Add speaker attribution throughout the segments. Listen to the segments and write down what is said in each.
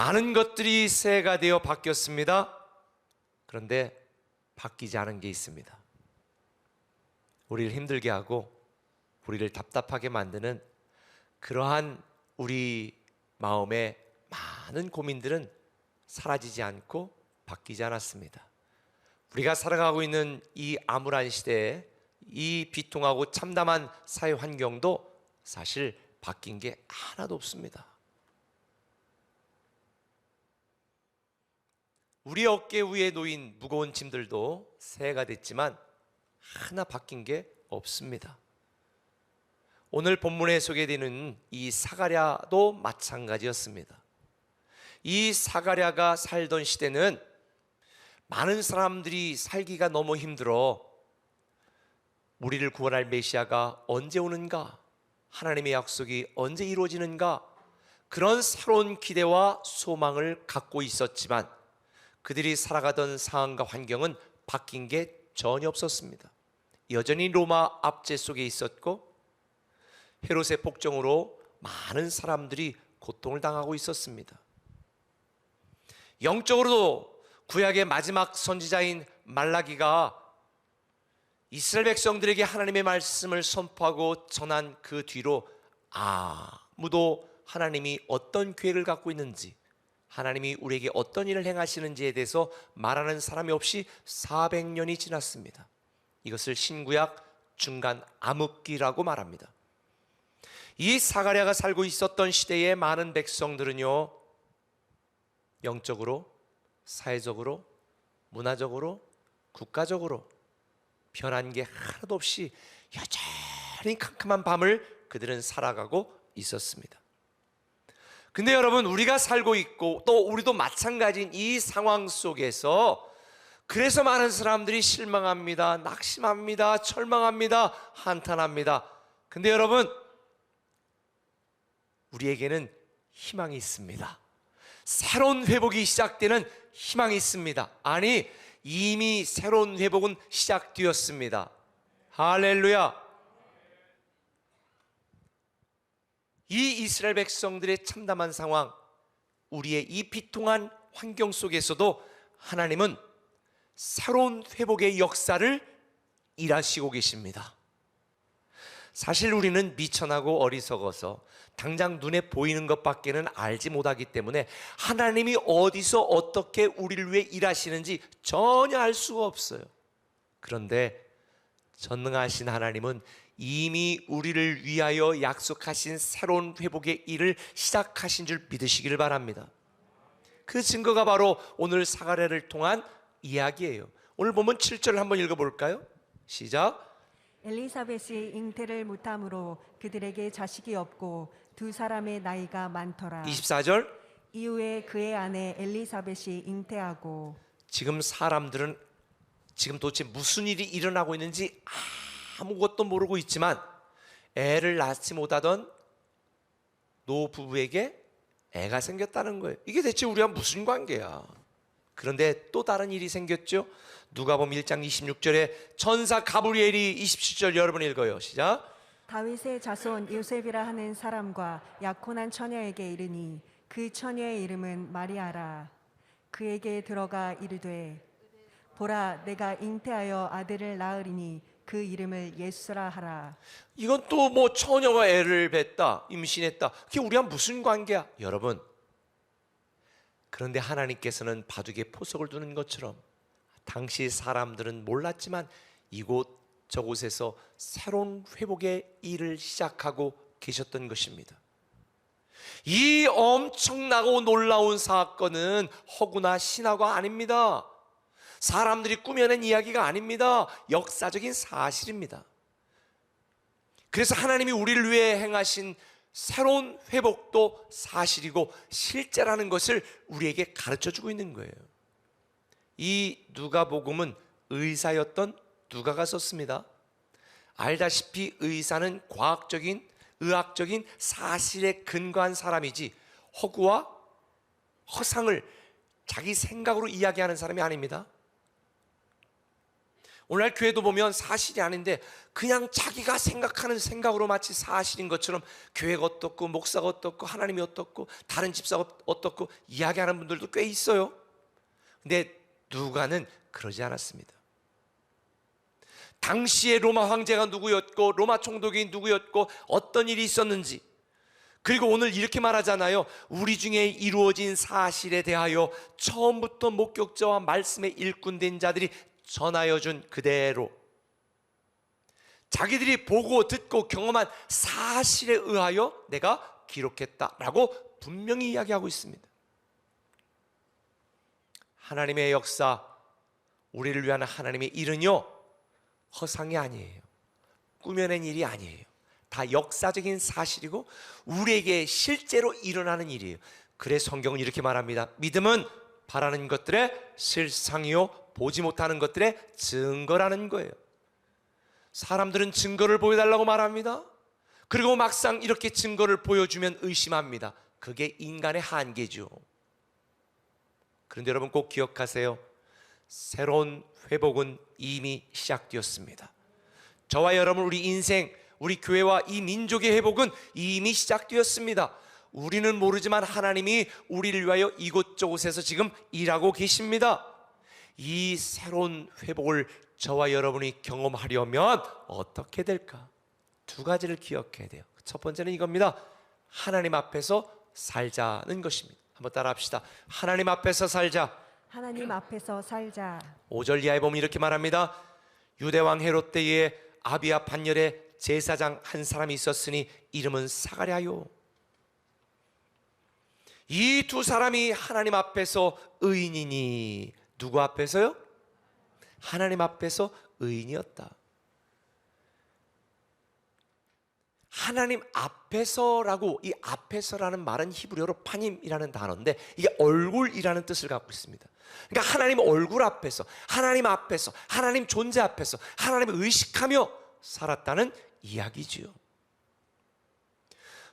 Speaker 1: 많은 것들이 새해가 되어 바뀌었습니다. 그런데 바뀌지 않은 게 있습니다. 우리를 힘들게 하고 우리를 답답하게 만드는 그러한 우리 마음의 많은 고민들은 사라지지 않고 바뀌지 않았습니다. 우리가 살아가고 있는 이 암울한 시대에 이 비통하고 참담한 사회 환경도 사실 바뀐 게 하나도 없습니다. 우리 어깨 위에 놓인 무거운 짐들도 새해가 됐지만 하나 바뀐 게 없습니다. 오늘 본문에 소개되는 이 사가랴도 마찬가지였습니다. 이 사가랴가 살던 시대는 많은 사람들이 살기가 너무 힘들어 우리를 구원할 메시아가 언제 오는가, 하나님의 약속이 언제 이루어지는가, 그런 새로운 기대와 소망을 갖고 있었지만 그들이 살아가던 상황과 환경은 바뀐 게 전혀 없었습니다. 여전히 로마 압제 속에 있었고 헤롯의 폭정으로 많은 사람들이 고통을 당하고 있었습니다. 영적으로도 구약의 마지막 선지자인 말라기가 이스라엘 백성들에게 하나님의 말씀을 선포하고 전한 그 뒤로 아무도 하나님이 어떤 계획을 갖고 있는지, 하나님이 우리에게 어떤 일을 행하시는지에 대해서 말하는 사람이 없이 400년이 지났습니다. 이것을 신구약 중간 암흑기라고 말합니다. 이 사가랴가 살고 있었던 시대의 많은 백성들은요, 영적으로, 사회적으로, 문화적으로, 국가적으로 변한 게 하나도 없이 여전히 캄캄한 밤을 그들은 살아가고 있었습니다. 근데 여러분, 우리가 살고 있고 또 우리도 마찬가지인 이 상황 속에서 그래서 많은 사람들이 실망합니다, 낙심합니다, 절망합니다, 한탄합니다. 근데 여러분, 우리에게는 희망이 있습니다. 새로운 회복이 시작되는 희망이 있습니다. 아니, 이미 새로운 회복은 시작되었습니다. 할렐루야. 이 이스라엘 백성들의 참담한 상황, 우리의 이 비통한 환경 속에서도 하나님은 새로운 회복의 역사를 일하시고 계십니다. 사실 우리는 미천하고 어리석어서 당장 눈에 보이는 것밖에는 알지 못하기 때문에 하나님이 어디서 어떻게 우리를 위해 일하시는지 전혀 알 수가 없어요. 그런데 전능하신 하나님은 이미 우리를 위하여 약속하신 새로운 회복의 일을 시작하신 줄 믿으시기를 바랍니다. 그 증거가 바로 오늘 사가랴를 통한 이야기예요. 오늘 보면 7절을 한번 읽어볼까요? 시작.
Speaker 2: 엘리사벳이 잉태를 못함으로 그들에게 자식이 없고 두 사람의 나이가 많더라.
Speaker 1: 24절.
Speaker 2: 이후에 그의 아내 엘리사벳이 잉태하고.
Speaker 1: 지금 사람들은 지금 도대체 무슨 일이 일어나고 있는지 아무것도 모르고 있지만 애를 낳지 못하던 노부부에게 애가 생겼다는 거예요. 이게 대체 우리와 무슨 관계야? 그런데 또 다른 일이 생겼죠. 누가복음 1장 26절에 천사 가브리엘이 27절 여러분 읽어요. 시작.
Speaker 2: 다윗의 자손 요셉이라 하는 사람과 약혼한 처녀에게 이르니 그 처녀의 이름은 마리아라. 그에게 들어가 이르되 보라, 내가 잉태하여 아들을 낳으리니 그 이름을 예수라 하라.
Speaker 1: 이건 또 뭐 처녀가 애를 뱄다, 임신했다, 그게 우리와 무슨 관계야? 여러분, 그런데 하나님께서는 바둑에 포석을 두는 것처럼 당시 사람들은 몰랐지만 이곳 저곳에서 새로운 회복의 일을 시작하고 계셨던 것입니다. 이 엄청나고 놀라운 사건은 허구나 신화가 아닙니다. 사람들이 꾸며낸 이야기가 아닙니다. 역사적인 사실입니다. 그래서 하나님이 우리를 위해 행하신 새로운 회복도 사실이고 실제라는 것을 우리에게 가르쳐주고 있는 거예요. 이 누가복음은 의사였던 누가가 썼습니다. 알다시피 의사는 과학적인, 의학적인 사실에 근거한 사람이지 허구와 허상을 자기 생각으로 이야기하는 사람이 아닙니다. 오늘날 교회도 보면 사실이 아닌데 그냥 자기가 생각하는 생각으로 마치 사실인 것처럼 교회가 어떻고 목사가 어떻고 하나님이 어떻고 다른 집사가 어떻고 이야기하는 분들도 꽤 있어요. 근데 누가는 그러지 않았습니다. 당시에 로마 황제가 누구였고 로마 총독이 누구였고 어떤 일이 있었는지, 그리고 오늘 이렇게 말하잖아요. 우리 중에 이루어진 사실에 대하여 처음부터 목격자와 말씀의 일꾼된 자들이 전하여 준 그대로 자기들이 보고 듣고 경험한 사실에 의하여 내가 기록했다라고 분명히 이야기하고 있습니다. 하나님의 역사, 우리를 위한 하나님의 일은요, 허상이 아니에요. 꾸며낸 일이 아니에요. 다 역사적인 사실이고 우리에게 실제로 일어나는 일이에요. 그래서 성경은 이렇게 말합니다. 믿음은 바라는 것들의 실상이요 보지 못하는 것들의 증거라는 거예요. 사람들은 증거를 보여달라고 말합니다. 그리고 막상 이렇게 증거를 보여주면 의심합니다. 그게 인간의 한계죠. 그런데 여러분 꼭 기억하세요. 새로운 회복은 이미 시작되었습니다. 저와 여러분, 우리 인생, 우리 교회와 이 민족의 회복은 이미 시작되었습니다. 우리는 모르지만 하나님이 우리를 위하여 이곳저곳에서 지금 일하고 계십니다. 이 새로운 회복을 저와 여러분이 경험하려면 어떻게 될까? 두 가지를 기억해야 돼요. 첫 번째는 이겁니다. 하나님 앞에서 살자는 것입니다. 한번 따라 합시다. 하나님 앞에서 살자.
Speaker 2: 하나님 앞에서 살자.
Speaker 1: 5절 이하에 보면 이렇게 말합니다. 유대왕 헤롯 때에 아비야 반열에 제사장 한 사람이 있었으니 이름은 사가랴요. 이 두 사람이 하나님 앞에서 의인이니, 누구 앞에서요? 하나님 앞에서 의인이었다. 하나님 앞에서라고, 이 앞에서라는 말은 히브리어로 파님이라는 단어인데 이게 얼굴이라는 뜻을 갖고 있습니다. 그러니까 하나님 얼굴 앞에서, 하나님 앞에서, 하나님 존재 앞에서 하나님을 의식하며 살았다는 이야기지요.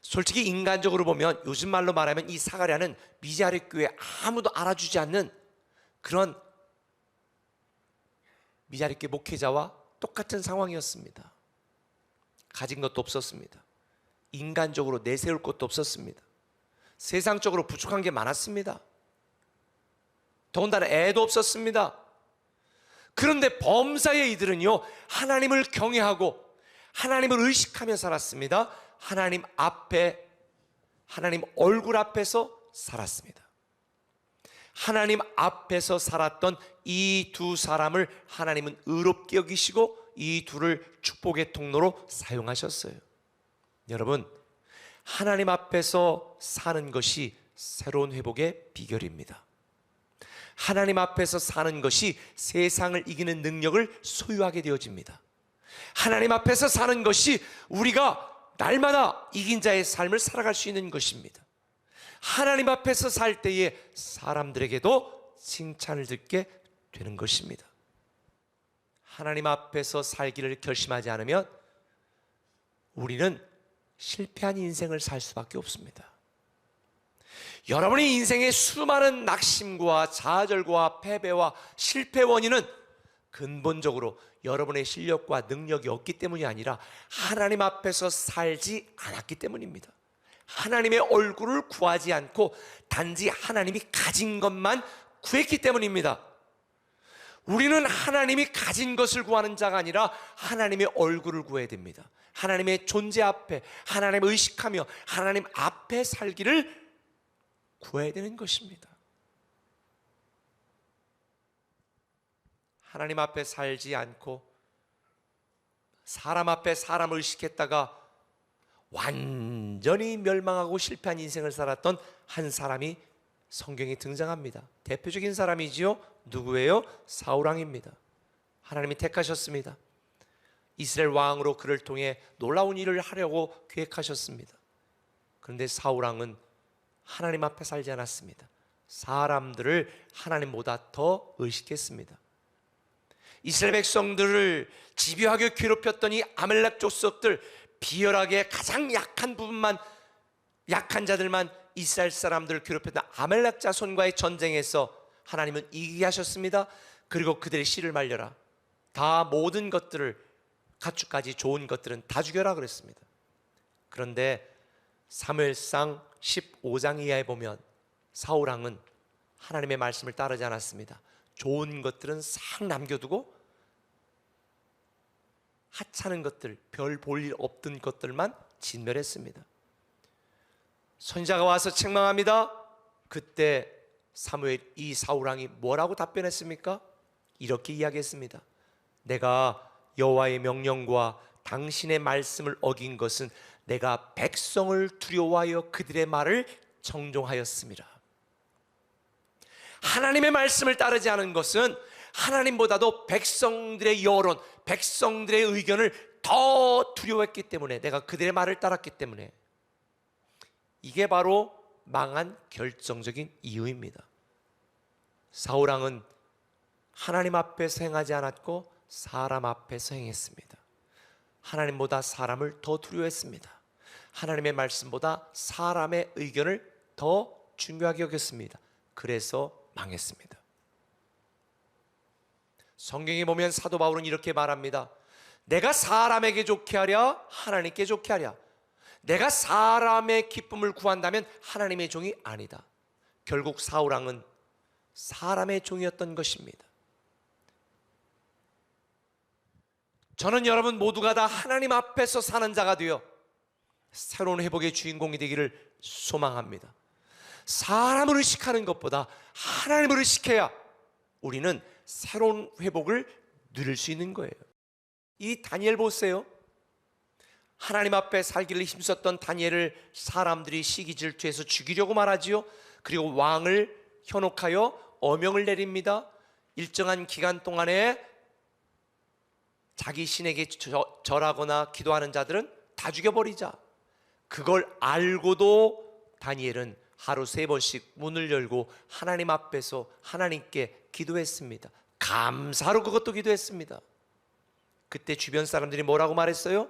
Speaker 1: 솔직히 인간적으로 보면, 요즘 말로 말하면 이 사가랴는 미자립 교회 아무도 알아주지 않는 그런 미자립 교회 목회자와 똑같은 상황이었습니다. 가진 것도 없었습니다. 인간적으로 내세울 것도 없었습니다. 세상적으로 부족한 게 많았습니다. 더군다나 애도 없었습니다. 그런데 범사의 이들은요, 하나님을 경외하고 하나님을 의식하며 살았습니다. 하나님 앞에, 하나님 얼굴 앞에서 살았습니다. 하나님 앞에서 살았던 이 두 사람을 하나님은 의롭게 여기시고 이 둘을 축복의 통로로 사용하셨어요. 여러분, 하나님 앞에서 사는 것이 새로운 회복의 비결입니다. 하나님 앞에서 사는 것이 세상을 이기는 능력을 소유하게 되어집니다. 하나님 앞에서 사는 것이 우리가 날마다 이긴 자의 삶을 살아갈 수 있는 것입니다. 하나님 앞에서 살 때에 사람들에게도 칭찬을 듣게 되는 것입니다. 하나님 앞에서 살기를 결심하지 않으면 우리는 실패한 인생을 살 수밖에 없습니다. 여러분의 인생의 수많은 낙심과 좌절과 패배와 실패 원인은 근본적으로 여러분의 실력과 능력이 없기 때문이 아니라 하나님 앞에서 살지 않았기 때문입니다. 하나님의 얼굴을 구하지 않고 단지 하나님이 가진 것만 구했기 때문입니다. 우리는 하나님이 가진 것을 구하는 자가 아니라 하나님의 얼굴을 구해야 됩니다. 하나님의 존재 앞에, 하나님을 의식하며 하나님 앞에 살기를 구해야 되는 것입니다. 하나님 앞에 살지 않고 사람 앞에 사람을 의식했다가 완전히 멸망하고 실패한 인생을 살았던 한 사람이 성경에 등장합니다. 대표적인 사람이지요. 누구예요? 사울왕입니다. 하나님이 택하셨습니다. 이스라엘 왕으로 그를 통해 놀라운 일을 하려고 계획하셨습니다. 그런데 사울왕은 하나님 앞에 살지 않았습니다. 사람들을 하나님보다 더 의식했습니다. 이스라엘 백성들을 집요하게 괴롭혔던 이 아말렉 족속들, 비열하게 가장 약한 부분만, 약한 자들만 이스라엘 사람들을 괴롭혔던 아말렉 자손과의 전쟁에서 하나님은 이기게 하셨습니다. 그리고 그들의 씨를 말려라, 다 모든 것들을, 가축까지 좋은 것들은 다 죽여라 그랬습니다. 그런데 사무엘상 15장 이하에 보면 사울 왕은 하나님의 말씀을 따르지 않았습니다. 좋은 것들은 싹 남겨두고 하찮은 것들, 별 볼 일 없던 것들만 진멸했습니다. 선지자가 와서 책망합니다. 그때 사무엘 이 사울 왕이 뭐라고 답변했습니까? 이렇게 이야기했습니다. 내가 여호와의 명령과 당신의 말씀을 어긴 것은 내가 백성을 두려워하여 그들의 말을 정종하였습니다. 하나님의 말씀을 따르지 않은 것은 하나님보다도 백성들의 여론, 백성들의 의견을 더 두려워했기 때문에, 내가 그들의 말을 따랐기 때문에, 이게 바로 망한 결정적인 이유입니다. 사울 왕은 하나님 앞에서 행하지 않았고 사람 앞에서 행했습니다. 하나님보다 사람을 더 두려워했습니다. 하나님의 말씀보다 사람의 의견을 더 중요하게 여겼습니다. 그래서 망했습니다. 성경에 보면 사도 바울은 이렇게 말합니다. 내가 사람에게 좋게 하랴 하나님께 좋게 하랴. 내가 사람의 기쁨을 구한다면 하나님의 종이 아니다. 결국 사울 왕은 사람의 종이었던 것입니다. 저는 여러분 모두가 다 하나님 앞에서 사는 자가 되어 새로운 회복의 주인공이 되기를 소망합니다. 사람을 의식하는 것보다 하나님을 의식해야 우리는 새로운 회복을 누릴 수 있는 거예요. 이 다니엘 보세요. 하나님 앞에 살기를 힘썼던 다니엘을 사람들이 시기 질투해서 죽이려고 말하지요. 그리고 왕을 현혹하여 어명을 내립니다. 일정한 기간 동안에 자기 신에게 절하거나 기도하는 자들은 다 죽여버리자. 그걸 알고도 다니엘은 하루 3번씩 문을 열고 하나님 앞에서 하나님께 기도했습니다. 감사로 그것도 기도했습니다. 그때 주변 사람들이 뭐라고 말했어요?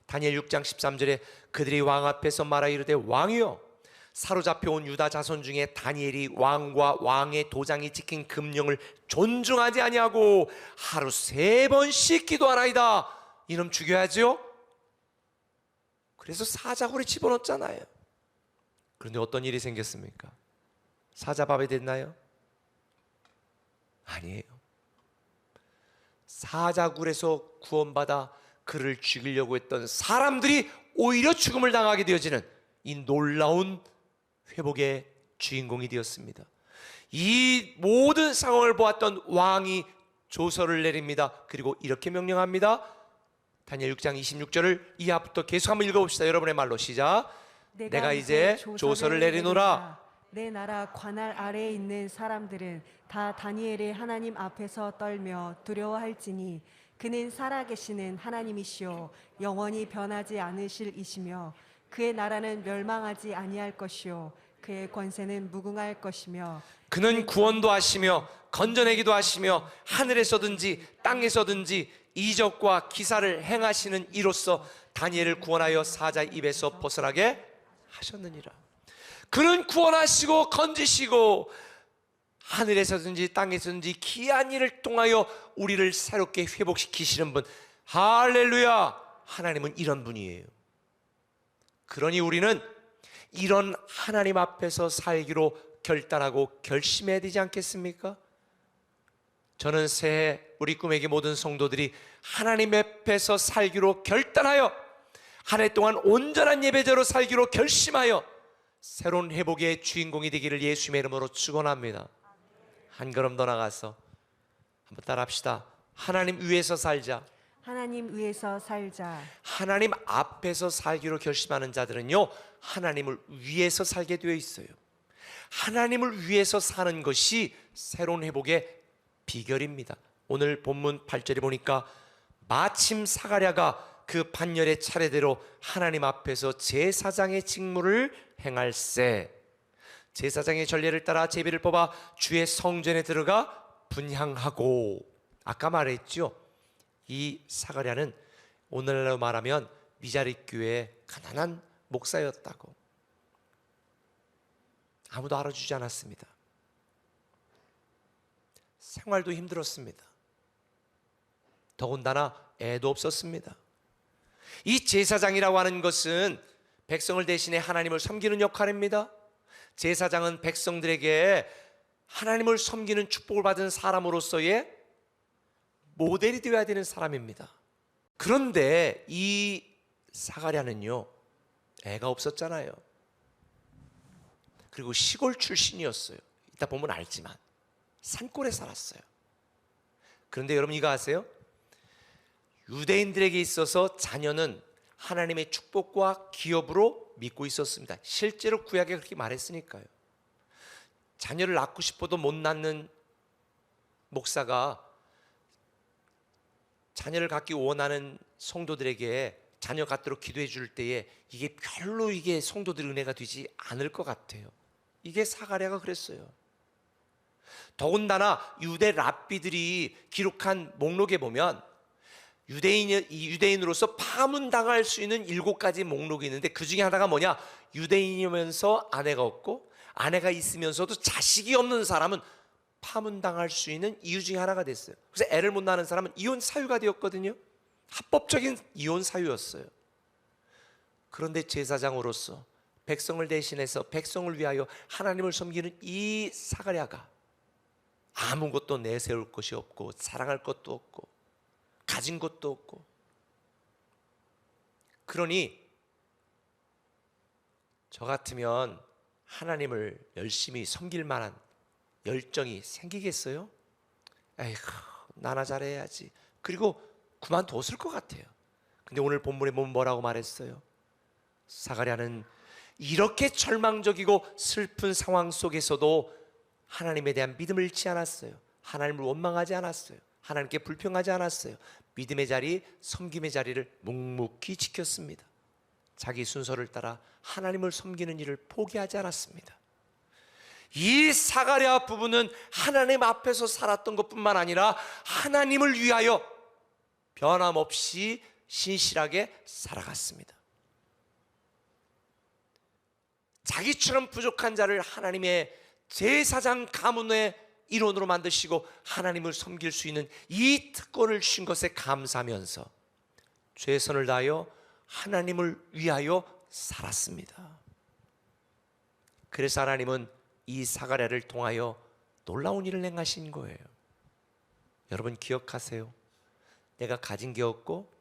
Speaker 1: 다니엘 6장 13절에 그들이 왕 앞에서 말하 이르되 왕이여, 사로잡혀 온 유다 자손 중에 다니엘이 왕과 왕의 도장이 찍힌 금령을 존중하지 아니하고 하루 3번씩 기도하나이다. 이놈 죽여야죠. 그래서 사자굴에 집어넣었잖아요. 그런데 어떤 일이 생겼습니까? 사자밥이 됐나요? 아니에요. 사자굴에서 구원받아 그를 죽이려고 했던 사람들이 오히려 죽음을 당하게 되어지는 이 놀라운 회복의 주인공이 되었습니다. 이 모든 상황을 보았던 왕이 조서를 내립니다. 그리고 이렇게 명령합니다. 다니엘 6장 26절을 이하부터 계속 한번 읽어봅시다. 여러분의 말로 시작. 내가 이제 조서를 내리노라.
Speaker 2: 내 나라 관할 아래에 있는 사람들은 다 다니엘의 하나님 앞에서 떨며 두려워할지니 그는 살아계시는 하나님이시오 영원히 변하지 않으실 이시며 그의 나라는 멸망하지 아니할 것이요 그의 권세는 무궁할 것이며
Speaker 1: 그는 구원도 하시며 건져내기도 하시며 하늘에서든지 땅에서든지 이적과 기사를 행하시는 이로써 다니엘을 구원하여 사자 입에서 벗어나게 하셨느니라. 그는 구원하시고 건지시고 하늘에서든지 땅에서든지 기이한 일을 통하여 우리를 새롭게 회복시키시는 분. 할렐루야. 하나님은 이런 분이에요. 그러니 우리는 이런 하나님 앞에서 살기로 결단하고 결심해야 되지 않겠습니까? 저는 새해 우리 꿈에게 모든 성도들이 하나님 앞에서 살기로 결단하여 한 해 동안 온전한 예배자로 살기로 결심하여 새로운 회복의 주인공이 되기를 예수님의 이름으로 축원합니다. 한 걸음 더 나가서 한번 따라합시다. 하나님 위에서 살자.
Speaker 2: 하나님 위에서 살자.
Speaker 1: 하나님 앞에서 살기로 결심하는 자들은요, 하나님을 위해서 살게 되어 있어요. 하나님을 위해서 사는 것이 새로운 회복의 비결입니다. 오늘 본문 8절에 보니까 마침 사가랴가 그 반열의 차례대로 하나님 앞에서 제사장의 직무를 행할세. 제사장의 전례를 따라 제비를 뽑아 주의 성전에 들어가 분향하고. 아까 말했죠. 이 사가랴는 오늘날로 말하면 미자립 교회의 가난한 목사였다고. 아무도 알아주지 않았습니다. 생활도 힘들었습니다. 더군다나 애도 없었습니다. 이 제사장이라고 하는 것은 백성을 대신해 하나님을 섬기는 역할입니다. 제사장은 백성들에게 하나님을 섬기는 축복을 받은 사람으로서의 모델이 되어야 되는 사람입니다. 그런데 이 사가랴는요, 애가 없었잖아요. 그리고 시골 출신이었어요. 이따 보면 알지만 산골에 살았어요. 그런데 여러분 이거 아세요? 유대인들에게 있어서 자녀는 하나님의 축복과 기업으로 믿고 있었습니다. 실제로 구약에 그렇게 말했으니까요. 자녀를 낳고 싶어도 못 낳는 목사가 자녀를 갖기 원하는 성도들에게 자녀 갖도록 기도해 줄 때에 이게 별로 이게 성도들 은혜가 되지 않을 것 같아요. 이게 사가랴가 그랬어요. 더군다나 유대 랍비들이 기록한 목록에 보면 유대인으로서 파문당할 수 있는 7가지 목록이 있는데 그 중에 하나가 뭐냐? 유대인이면서 아내가 없고 아내가 있으면서도 자식이 없는 사람은 파문당할 수 있는 이유 중에 하나가 됐어요. 그래서 애를 못 낳는 사람은 이혼 사유가 되었거든요. 합법적인 이혼 사유였어요. 그런데 제사장으로서 백성을 대신해서 백성을 위하여 하나님을 섬기는 이 사가랴가 아무것도 내세울 것이 없고 사랑할 것도 없고 가진 것도 없고, 그러니 저 같으면 하나님을 열심히 섬길 만한 열정이 생기겠어요? 에이구, 나나 잘해야지. 그리고 그만뒀을 것 같아요. 근데 오늘 본문에 보면 뭐라고 말했어요? 사가랴는 이렇게 절망적이고 슬픈 상황 속에서도 하나님에 대한 믿음을 잃지 않았어요. 하나님을 원망하지 않았어요. 하나님께 불평하지 않았어요. 믿음의 자리, 섬김의 자리를 묵묵히 지켰습니다. 자기 순서를 따라 하나님을 섬기는 일을 포기하지 않았습니다. 이 사가랴 부부는 하나님 앞에서 살았던 것뿐만 아니라 하나님을 위하여 변함없이 신실하게 살아갔습니다. 자기처럼 부족한 자를 하나님의 제사장 가문의 일원으로 만드시고 하나님을 섬길 수 있는 이 특권을 주신 것에 감사하면서 최선을 다하여 하나님을 위하여 살았습니다. 그래서 하나님은 이 사가랴를 통하여 놀라운 일을 행하신 거예요. 여러분 기억하세요. 내가 가진 게 없고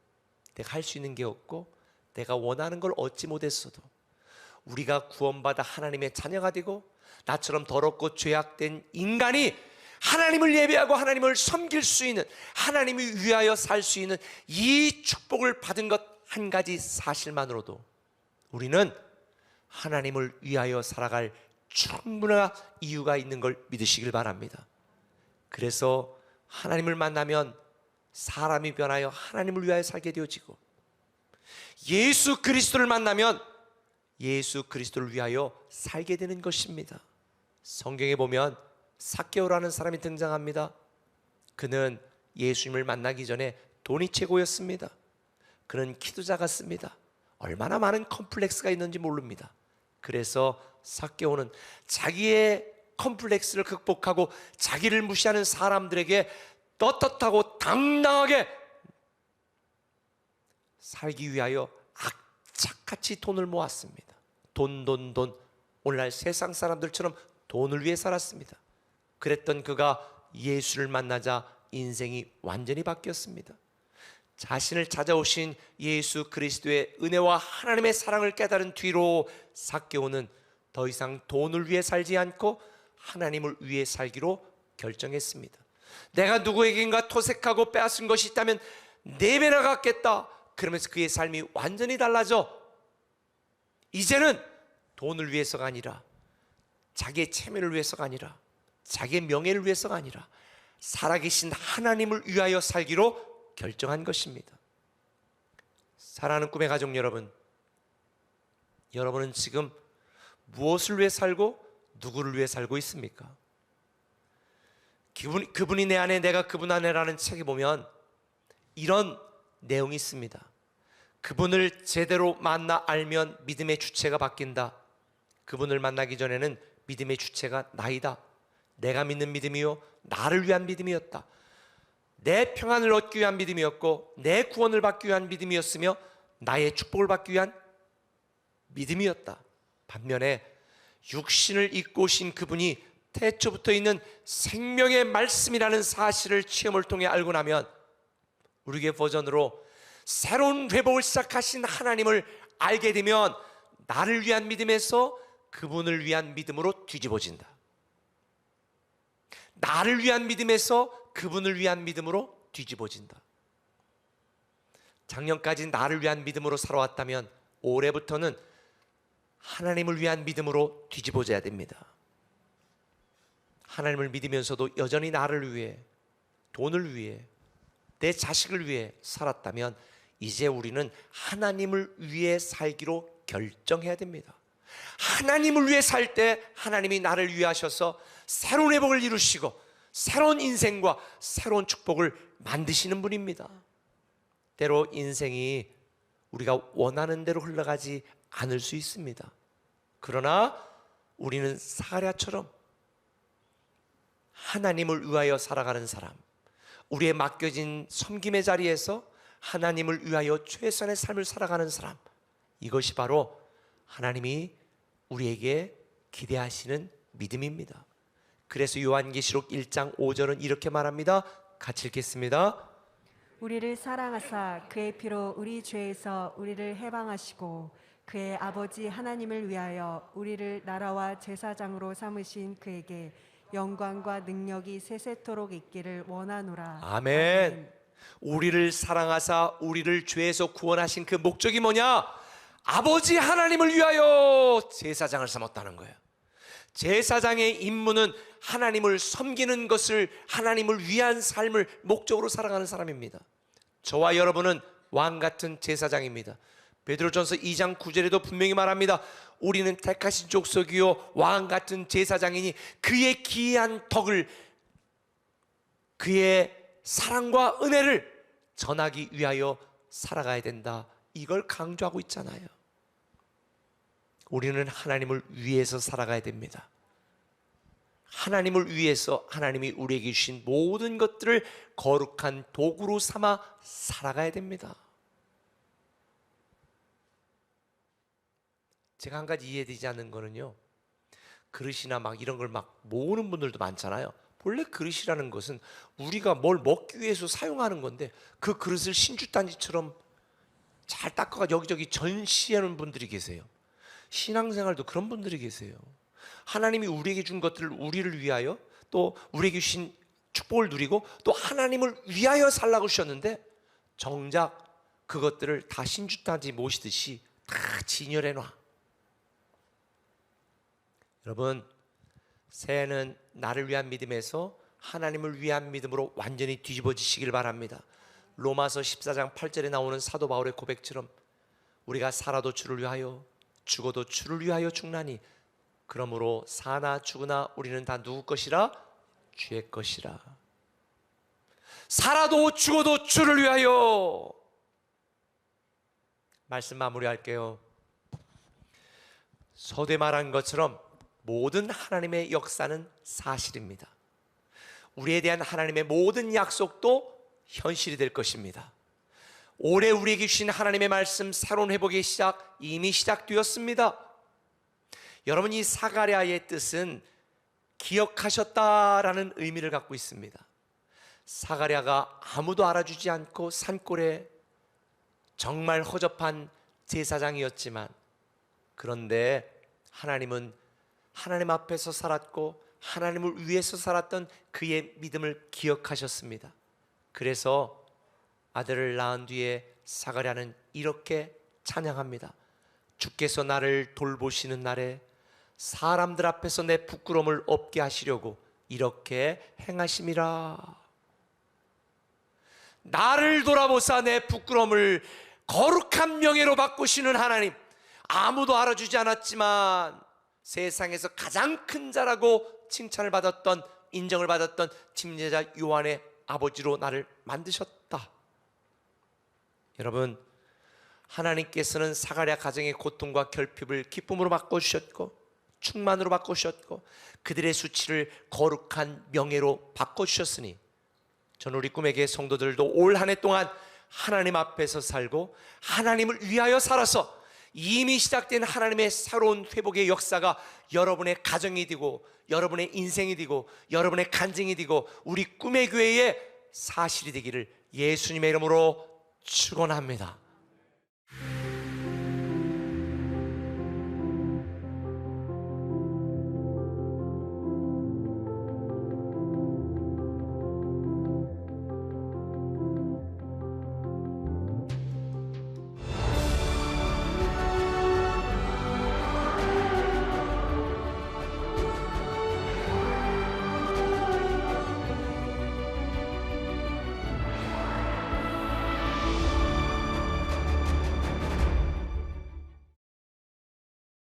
Speaker 1: 내가 할 수 있는 게 없고 내가 원하는 걸 얻지 못했어도 우리가 구원받아 하나님의 자녀가 되고 나처럼 더럽고 죄악된 인간이 하나님을 예배하고 하나님을 섬길 수 있는, 하나님을 위하여 살 수 있는 이 축복을 받은 것 한 가지 사실만으로도 우리는 하나님을 위하여 살아갈 충분한 이유가 있는 걸 믿으시길 바랍니다. 그래서 하나님을 만나면 사람이 변하여 하나님을 위하여 살게 되어지고, 예수 그리스도를 만나면 예수 그리스도를 위하여 살게 되는 것입니다. 성경에 보면 삭개오라는 사람이 등장합니다. 그는 예수님을 만나기 전에 돈이 최고였습니다. 그는 기도자 같습니다. 얼마나 많은 컴플렉스가 있는지 모릅니다. 그래서 삭개오는 자기의 컴플렉스를 극복하고 자기를 무시하는 사람들에게 떳떳하고 당당하게 살기 위하여 악착같이 돈을 모았습니다. 돈. 오늘날 세상 사람들처럼 돈을 위해 살았습니다. 그랬던 그가 예수를 만나자 인생이 완전히 바뀌었습니다. 자신을 찾아오신 예수 그리스도의 은혜와 하나님의 사랑을 깨달은 뒤로 삭개오는 더 이상 돈을 위해 살지 않고 하나님을 위해 살기로 결정했습니다. 내가 누구에겐가 토색하고 빼앗은 것이 있다면 4배나 갚겠다. 그러면서 그의 삶이 완전히 달라져 이제는 돈을 위해서가 아니라, 자기의 체면을 위해서가 아니라, 자기의 명예를 위해서가 아니라 살아계신 하나님을 위하여 살기로 결정한 것입니다. 사랑하는 꿈의 가족 여러분, 여러분은 지금 무엇을 위해 살고 누구를 위해 살고 있습니까? 그분이 내 안에 내가 그분 안에라는 책에 보면 이런 내용이 있습니다. 그분을 제대로 만나 알면 믿음의 주체가 바뀐다. 그분을 만나기 전에는 믿음의 주체가 나이다. 내가 믿는 믿음이요 나를 위한 믿음이었다. 내 평안을 얻기 위한 믿음이었고 내 구원을 받기 위한 믿음이었으며 나의 축복을 받기 위한 믿음이었다. 반면에 육신을 입고 오신 그분이 태초부터 있는 생명의 말씀이라는 사실을 체험을 통해 알고 나면 우리의 버전으로 새로운 회복을 시작하신 하나님을 알게 되면 나를 위한 믿음에서 그분을 위한 믿음으로 뒤집어진다. 나를 위한 믿음에서 그분을 위한 믿음으로 뒤집어진다. 작년까지 나를 위한 믿음으로 살아왔다면 올해부터는 하나님을 위한 믿음으로 뒤집어져야 됩니다. 하나님을 믿으면서도 여전히 나를 위해, 돈을 위해, 내 자식을 위해 살았다면 이제 우리는 하나님을 위해 살기로 결정해야 됩니다. 하나님을 위해 살 때 하나님이 나를 위해 하셔서 새로운 회복을 이루시고 새로운 인생과 새로운 축복을 만드시는 분입니다. 때로 인생이 우리가 원하는 대로 흘러가지 않을 수 있습니다. 그러나 우리는 사가랴처럼 하나님을 위하여 살아가는 사람, 우리의 맡겨진 섬김의 자리에서 하나님을 위하여 최선의 삶을 살아가는 사람, 이것이 바로 하나님이 우리에게 기대하시는 믿음입니다. 그래서 요한계시록 1장 5절은 이렇게 말합니다. 같이 읽겠습니다.
Speaker 2: 우리를 사랑하사 그의 피로 우리 죄에서 우리를 해방하시고 그의 아버지 하나님을 위하여 우리를 나라와 제사장으로 삼으신 그에게 영광과 능력이 세세토록 있기를 원하노라.
Speaker 1: 아멘. 우리를 사랑하사 우리를 죄에서 구원하신 그 목적이 뭐냐? 아버지 하나님을 위하여 제사장을 삼았다는 거예요. 제사장의 임무는 하나님을 섬기는 것을, 하나님을 위한 삶을 목적으로 살아가는 사람입니다. 저와 여러분은 왕 같은 제사장입니다. 베드로전서 2장 9절에도 분명히 말합니다. 우리는 택하신 족속이요 왕 같은 제사장이니 그의 기이한 덕을, 그의 사랑과 은혜를 전하기 위하여 살아가야 된다. 이걸 강조하고 있잖아요. 우리는 하나님을 위해서 살아가야 됩니다. 하나님을 위해서 하나님이 우리에게 주신 모든 것들을 거룩한 도구로 삼아 살아가야 됩니다. 제가 한 가지 이해되지 않는 거는요, 그릇이나 막 이런 걸 막 모으는 분들도 많잖아요. 본래 그릇이라는 것은 우리가 뭘 먹기 위해서 사용하는 건데 그 그릇을 신주단지처럼 잘 닦아가 여기저기 전시하는 분들이 계세요. 신앙생활도 그런 분들이 계세요. 하나님이 우리에게 준 것들을 우리를 위하여, 또 우리에게 주신 축복을 누리고 또 하나님을 위하여 살라고 주셨는데 정작 그것들을 다 신주단지 모시듯이 다 진열해 놔. 여러분, 새해는 나를 위한 믿음에서 하나님을 위한 믿음으로 완전히 뒤집어지시길 바랍니다. 로마서 14장 8절에 나오는 사도 바울의 고백처럼 우리가 살아도 주를 위하여 죽어도 주를 위하여 죽나니 그러므로 사나 죽으나 우리는 다 누구 것이라? 주의 것이라. 살아도 죽어도 주를 위하여. 말씀 마무리할게요. 서두에 말한 것처럼 모든 하나님의 역사는 사실입니다. 우리에 대한 하나님의 모든 약속도 현실이 될 것입니다. 올해 우리에게 주신 하나님의 말씀, 새로운 회복의 시작 이미 시작되었습니다. 여러분, 이 사가랴의 뜻은 기억하셨다라는 의미를 갖고 있습니다. 사가랴가 아무도 알아주지 않고 산골에 정말 허접한 제사장이었지만, 그런데 하나님은 하나님 앞에서 살았고 하나님을 위해서 살았던 그의 믿음을 기억하셨습니다. 그래서 아들을 낳은 뒤에 사가랴는 이렇게 찬양합니다. 주께서 나를 돌보시는 날에 사람들 앞에서 내 부끄러움을 없게 하시려고 이렇게 행하심이라. 나를 돌아보사 내 부끄러움을 거룩한 명예로 바꾸시는 하나님, 아무도 알아주지 않았지만 세상에서 가장 큰 자라고 칭찬을 받았던, 인정을 받았던 침례자 요한의 아버지로 나를 만드셨다. 여러분, 하나님께서는 사가랴 가정의 고통과 결핍을 기쁨으로 바꿔주셨고 충만으로 바꿔주셨고 그들의 수치를 거룩한 명예로 바꿔주셨으니 저는 우리 꿈의 교회 성도들도 올 한 해 동안 하나님 앞에서 살고 하나님을 위하여 살아서 이미 시작된 하나님의 새로운 회복의 역사가 여러분의 가정이 되고 여러분의 인생이 되고 여러분의 간증이 되고 우리 꿈의 교회의 사실이 되기를 예수님의 이름으로 축원합니다.